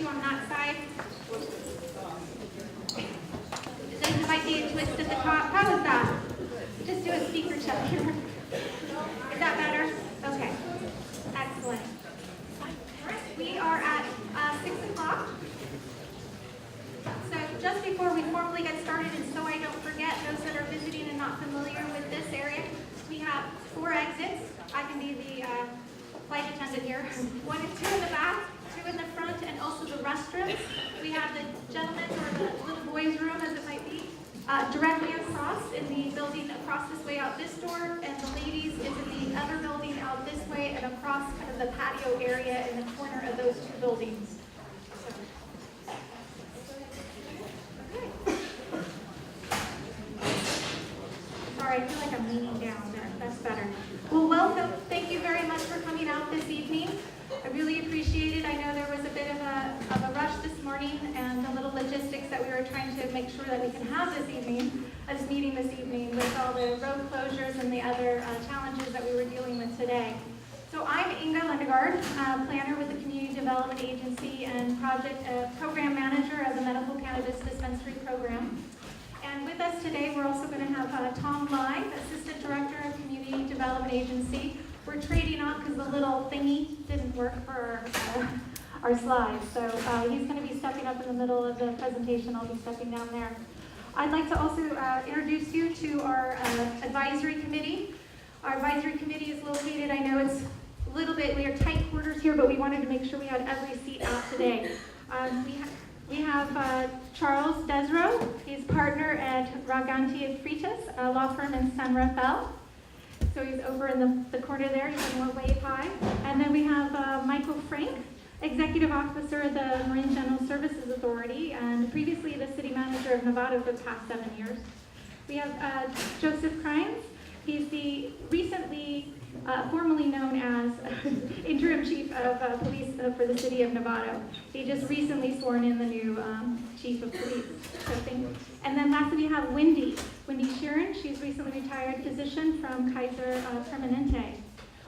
you on that side. There might be a twist at the top. How is that? Just do a speaker check here. Is that better? Okay. Excellent. We are at 6 o'clock. So just before we formally get started, and so I don't forget those that are visiting and not familiar with this area, we have 4 exits. I can be the flight attendant here. 1 and 2 in the back, 2 in the front, and also the restrooms. We have the gentleman's or the little boys' room, as it might be, directly across in the building across this way out this door, and the ladies is in the other building out this way and across kind of the patio area in the corner of those 2 buildings. Sorry, I feel like I'm leaning down there. That's better. Well, welcome. Thank you very much for coming out this evening. I really appreciate it. I know there was a bit of a rush this morning and the little logistics that we were trying to make sure that we can have this meeting this evening with all the road closures and the other challenges that we were dealing with today. So I'm Inga Lundegaard, planner with the Community Development Agency and program manager of the Medical Cannabis Dispensary Program. And with us today, we're also going to have Tom Lai, Assistant Director of Community Development Agency. We're trading off because the little thingy didn't work for our slides. So he's going to be stepping up in the middle of the presentation. I'll be stepping down there. I'd like to also introduce you to our advisory committee. Our advisory committee is located, I know it's a little bit, we are tight quarters here, but we wanted to make sure we had every seat out today. We have Charles Desro. He's partner at Raganti and Fritas, a law firm in San Rafael. So he's over in the corner there, he's going to wave high. And then we have Michael Frank, Executive Officer of the Marin General Services Authority, and previously the City Manager of Nevada for the past 7 years. We have Joseph Crimes. He's the recently formerly known as Interim Chief of Police for the City of Nevada. He just recently sworn in the new Chief of Police. And then lastly, we have Wendy Sheeran. She's recently retired physician from Kaiser Permanente.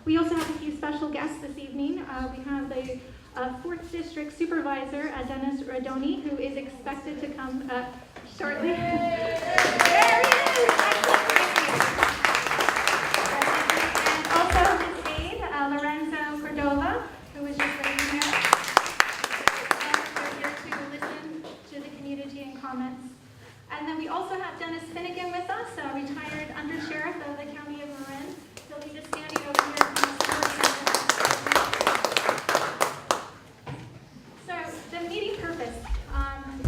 We also have a few special guests this evening. We have the 4th District Supervisor, Dennis Radoni, who is expected to come shortly. There he is! Lorenzo Cordova, who was just waiting here. We're here to listen to the community and comments. And then we also have Dennis Finnegan with us, a retired undersheriff of the County of Marin. He'll be just standing over here. So the meeting purpose.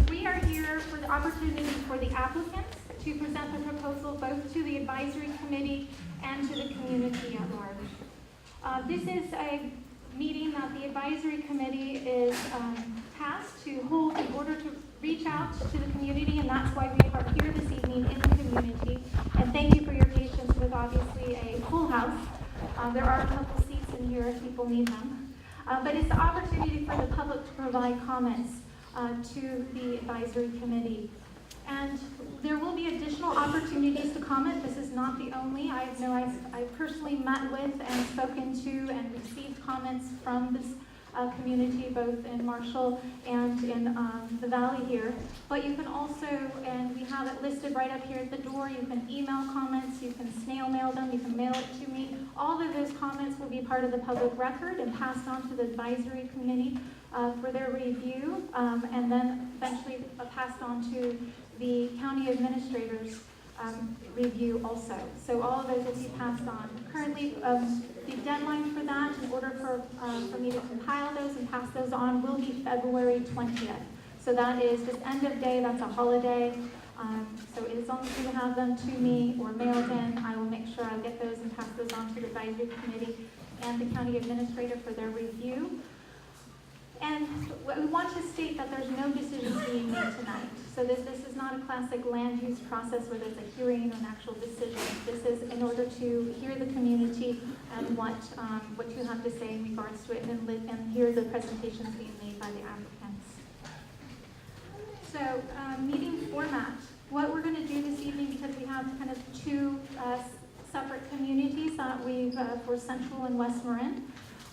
We are here for the opportunity for the applicants to present the proposal both to the advisory committee and to the community at large. This is a meeting that the advisory committee is tasked to hold in order to reach out to the community, and that's why we are here this evening in the community. And thank you for your patience with obviously a full house. There are a couple seats in here if people need them. But it's the opportunity for the public to provide comments to the advisory committee. And there will be additional opportunities to comment. This is not the only. I know I've personally met with and spoken to and received comments from this community, both in Marshall and in the valley here. But you can also, and we have it listed right up here at the door, you can email comments, you can snail mail them, you can mail it to me. All of those comments will be part of the public record and passed on to the advisory committee for their review, and then eventually passed on to the county administrator's review also. So all of those will be passed on. Currently, the deadline for that, in order for me to compile those and pass those on, will be February 20th. So that is just end of day, that's a holiday. So as long as you have them to me or mailed in, I will make sure I get those and pass those on to the advisory committee and the county administrator for their review. And we want to state that there's no decisions being made tonight. So this is not a classic land use process where there's a hearing or an actual decision. This is in order to hear the community and what you have to say in regards to it, and hear the presentations being made by the applicants. So meeting format. What we're going to do this evening, because we have kind of 2 separate communities that we've for Central and West Marin.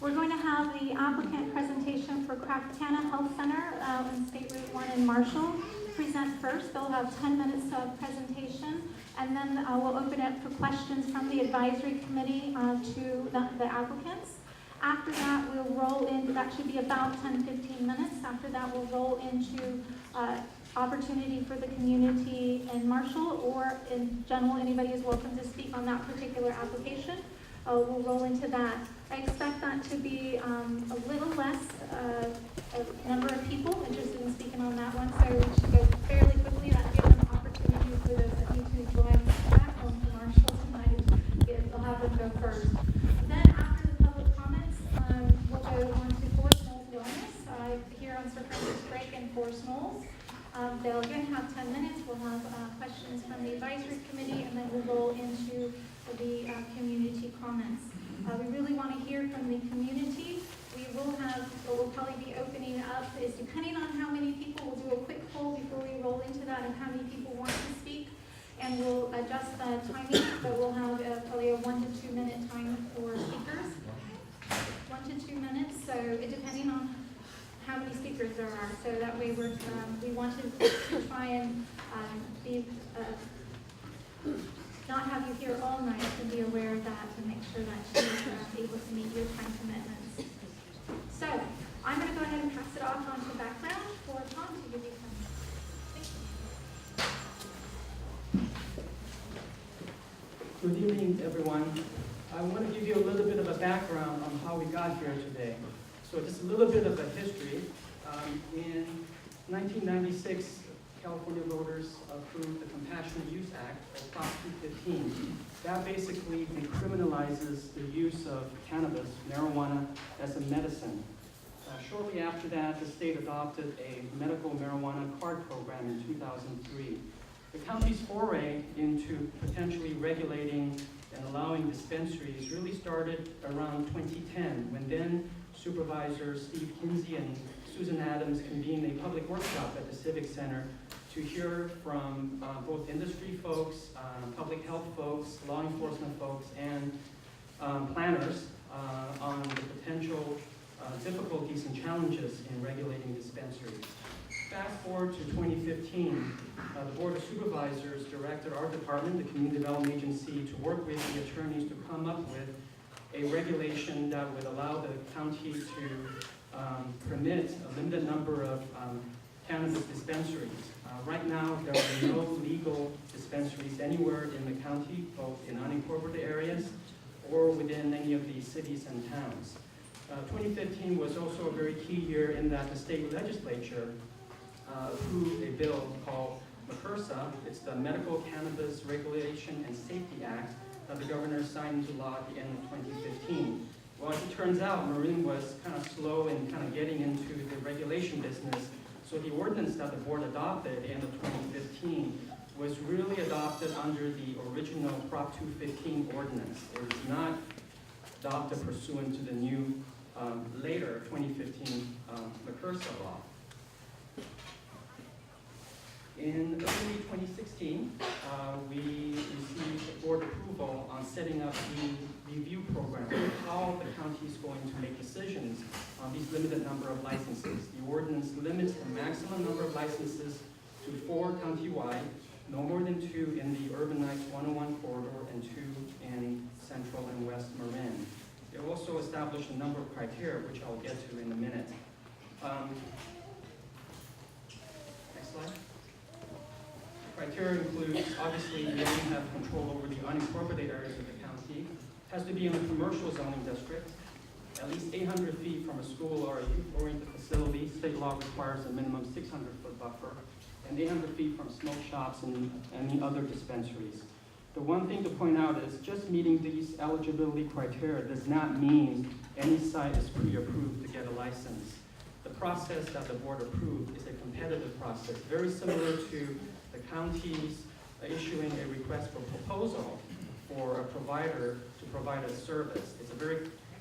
We're going to have the applicant presentation for Cracktana Health Center out on State Route 1 in Marshall present first. They'll have 10 minutes of presentation, and then we'll open it for questions from the advisory committee to the applicants. After that, we'll roll in, that should be about 10-15 minutes. After that, we'll roll into opportunity for the community in Marshall, or in general, anybody is welcome to speak on that particular application. We'll roll into that. I expect that to be a little less a number of people interested in speaking on that one, so we should go fairly quickly. That gives them opportunity for those that need to drive back home to Marshall tonight. They'll have them go first. Then after the public comments, we'll go on to Forest Knolls Wellness here on Sir Francis Drake and Forest Knolls. They'll again have 10 minutes. We'll have questions from the advisory committee, and then we'll roll into the community comments. We really want to hear from the community. We'll probably be opening up, is depending on how many people, we'll do a quick poll before we roll into that of how many people want to speak, and we'll adjust the timing, but we'll have probably a 1 to 2 minute time for speakers. 1 to 2 minutes, so depending on how many speakers there are, so that way we want to try and not have you here all night, and be aware of that to make sure that you're able to meet your time commitments. So I'm going to go ahead and pass it off onto background for Tom to give you some. Thank you. Good evening, everyone. I want to give you a little bit of a background on how we got here today. So just a little bit of a history. In 1996, California voters approved the Compassionate Use Act, or Prop 215. That basically decriminalizes the use of cannabis, marijuana, as a medicine. Shortly after that, the state adopted a medical marijuana card program in 2003. The county's foray into potentially regulating and allowing dispensaries really started around 2010, when then Supervisors Steve Kinsey and Susan Adams convened a public workshop at the Civic Center to hear from both industry folks, public health folks, law enforcement folks, and planners on the potential difficulties and challenges in regulating dispensaries. Fast forward to 2015, the Board of Supervisors directed our department, the Community Development Agency, to work with the attorneys to come up with a regulation that would allow the county to permit a limited number of cannabis dispensaries. Right now, there are no legal dispensaries anywhere in the county, both in unincorporated areas or within any of the cities and towns. 2015 was also a very key year in that the state legislature approved a bill called MCRSA. It's the Medical Cannabis Regulation and Safety Act that the governor signed into law at the end of 2015. Well, as it turns out, Marin was kind of slow in kind of getting into the regulation business. So the ordinance that the board adopted at the end of 2015 was really adopted under the original Prop 215 ordinance. It was not adopted pursuant to the new, later 2015 MCRSA law. In early 2016, we received board approval on setting up the review program, how the county is going to make decisions on these limited number of licenses. The ordinance limits the maximum number of licenses to 4 countywide, no more than 2 in the urbanized 101 corridor and 2 in Central and West Marin. It also established a number of criteria, which I'll get to in a minute. Next slide. Criteria includes, obviously, we only have control over the unincorporated areas of the county. It has to be in a commercial zoning district, at least 800 feet from a school or a youth-oriented facility. State law requires a minimum 600-foot buffer, and 800 feet from smoke shops and any other dispensaries. The one thing to point out is just meeting these eligibility criteria does not mean any site is pre-approved to get a license. The process that the board approved is a competitive process, very similar to the county's issuing a request for proposal for a provider to provide a service.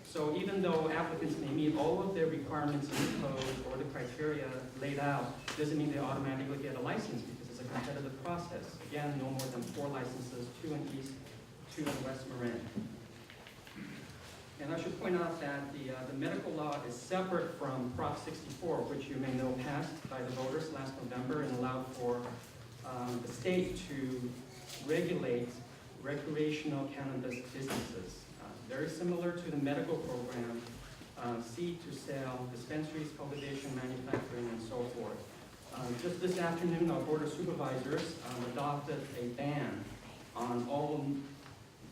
So even though applicants may meet all of their requirements in the code or the criteria laid out, doesn't mean they automatically get a license because it's a competitive process. Again, no more than 4 licenses, 2 in East, 2 in West Marin. And I should point out that the medical law is separate from Prop 64, which you may know passed November and allowed for the state to regulate recreational cannabis businesses. Very similar to the medical program, seed to sale, dispensaries, cultivation, manufacturing, and so forth. Just this afternoon, our Board of Supervisors adopted a ban on all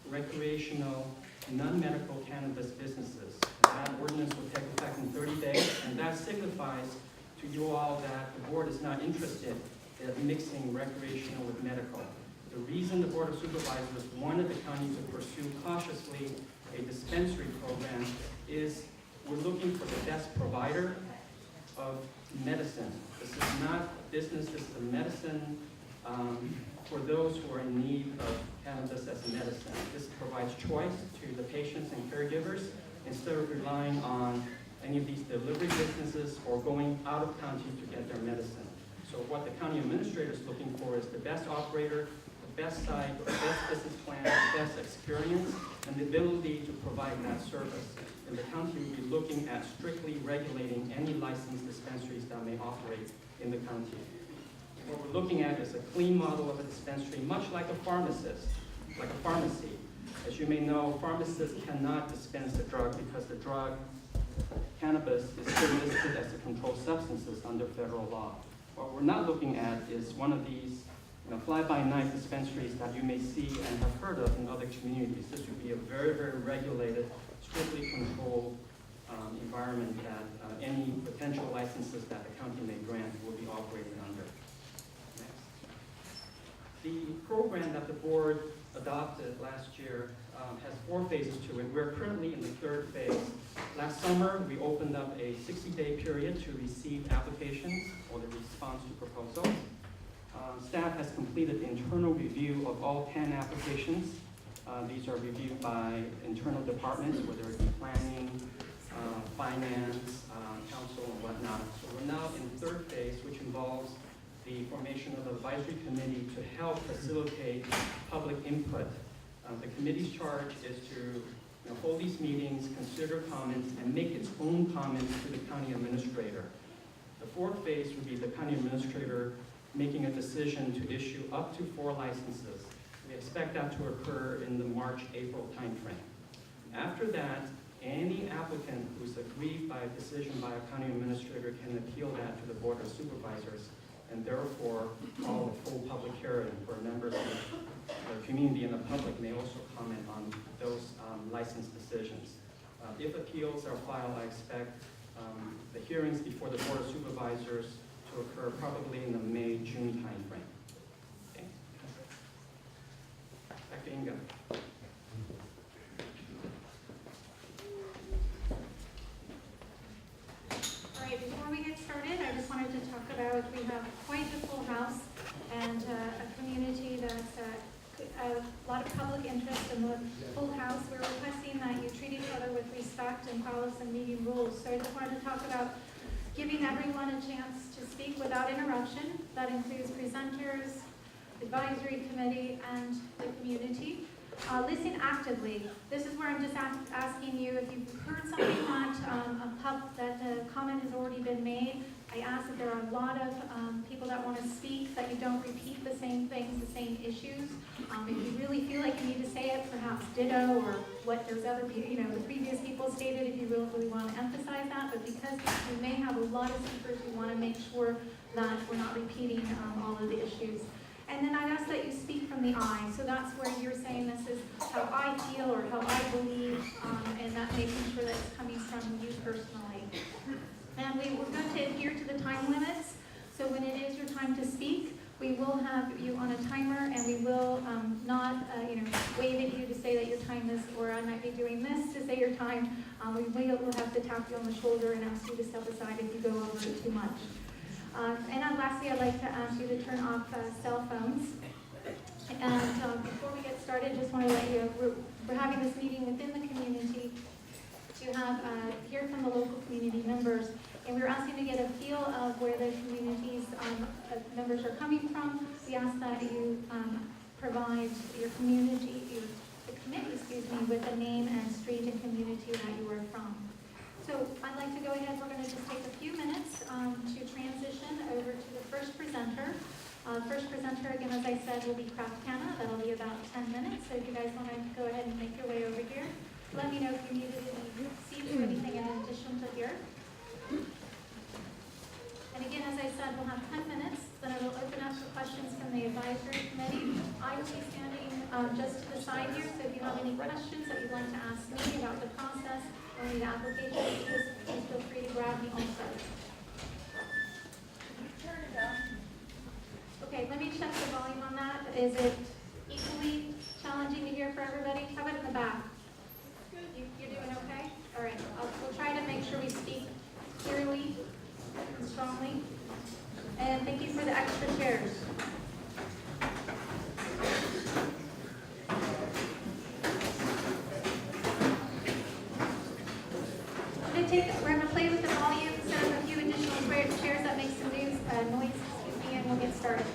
recreational, non-medical cannabis businesses. That ordinance will take effect in 30 days, and that signifies to you all that the board is not interested in mixing recreational with medical. The reason the Board of Supervisors wanted the county to pursue cautiously a dispensary program is we're looking for the best provider of medicine. This is not business, this is a medicine for those who are in need of cannabis as a medicine. This provides choice to the patients and caregivers instead of relying on any of these delivery businesses or going out of county to get their medicine. So what the county administrator is looking for is the best operator, the best site, the best business plan, the best experience, and the ability to provide that service. And the county will be looking at strictly regulating any licensed dispensaries that may operate in the county. What we're looking at is a clean model of a dispensary, much like a pharmacist, like a pharmacy. As you may know, pharmacists cannot dispense the drug because the drug, cannabis, is still listed as a controlled substances under federal law. What we're not looking at is one of these fly-by-night dispensaries that you may see and have heard of in other communities. This would be a very, very regulated, strictly controlled environment that any potential licenses that the county may grant will be operated under. Next. The program that the board adopted last year has 4 phases to it. We're currently in the 3rd phase. Last summer, we opened up a 60-day period to receive applications or the response to proposals. Staff has completed the internal review of all 10 applications. These are reviewed by internal departments, whether it be planning, finance, council, and whatnot. So we're now in the 3rd phase, which involves the formation of an advisory committee to help facilitate public input. The committee's charge is to hold these meetings, consider comments, and make its own comments to the county administrator. The 4th phase would be the county administrator making a decision to issue up to 4 licenses. We expect that to occur in the March-April timeframe. After that, any applicant who's aggrieved by a decision by a county administrator can appeal that to the Board of Supervisors and therefore call a full public hearing where members of the community and the public may also comment on those license decisions. If appeals are filed, I expect the hearings before the Board of Supervisors to occur probably in the May-June timeframe. Okay. Back to Inga. All right, before we get started, I just wanted to talk about, we have quite a full house and a community that's a lot of public interest in the full house. We're requesting that you treat each other with respect and follow some meeting rules. So I just wanted to talk about giving everyone a chance to speak without interruption. That includes presenters, advisory committee, and the community. Listen actively. This is where I'm just asking you, if you've heard something that a comment has already been made, I ask that there are a lot of people that want to speak, that you don't repeat the same things, the same issues. If you really feel like you need to say it, perhaps ditto or what those other people, the previous people stated, if you really want to emphasize that. But because we may have a lot of speakers, we want to make sure that we're not repeating all of the issues. And then I'd ask that you speak from the I. So that's where you're saying this is how I feel or how I believe, and that making sure that it's coming from you personally. And we're going to adhere to the time limits. So when it is your time to speak, we will have you on a timer, and we will not, wave at you to say that your time is, or I might be doing this to say your time. We will have to tap you on the shoulder and ask you to step aside if you go over it too much. And lastly, I'd like to ask you to turn off cell phones. And before we get started, just want to let you know, we're having this meeting within the community to have hear from the local community members. And we're asking to get a feel of where the community's members are coming from. We ask that you provide your community, the committee, with a name and street and community that you are from. So I'd like to go ahead, we're going to just take a few minutes to transition over to the first presenter. First presenter, again, as I said, will be Craft Canna. That'll be about 10 minutes. So if you guys want to go ahead and make your way over here, let me know if you needed any seats or anything in addition to here. And again, as I said, we'll have 10 minutes. Then I will open up for questions from the advisory committee. I will be standing just to the side here. So if you have any questions that you'd like to ask me about the process or any application, please feel free to grab me also. Okay, let me check the volume on that. Is it equally challenging to hear for everybody? How about in the back? You're doing okay? All right, we'll try to make sure we speak clearly and strongly. And thank you for the extra chairs. We're going to play with the volume, set up a few additional chairs that make some noise, and we'll get started.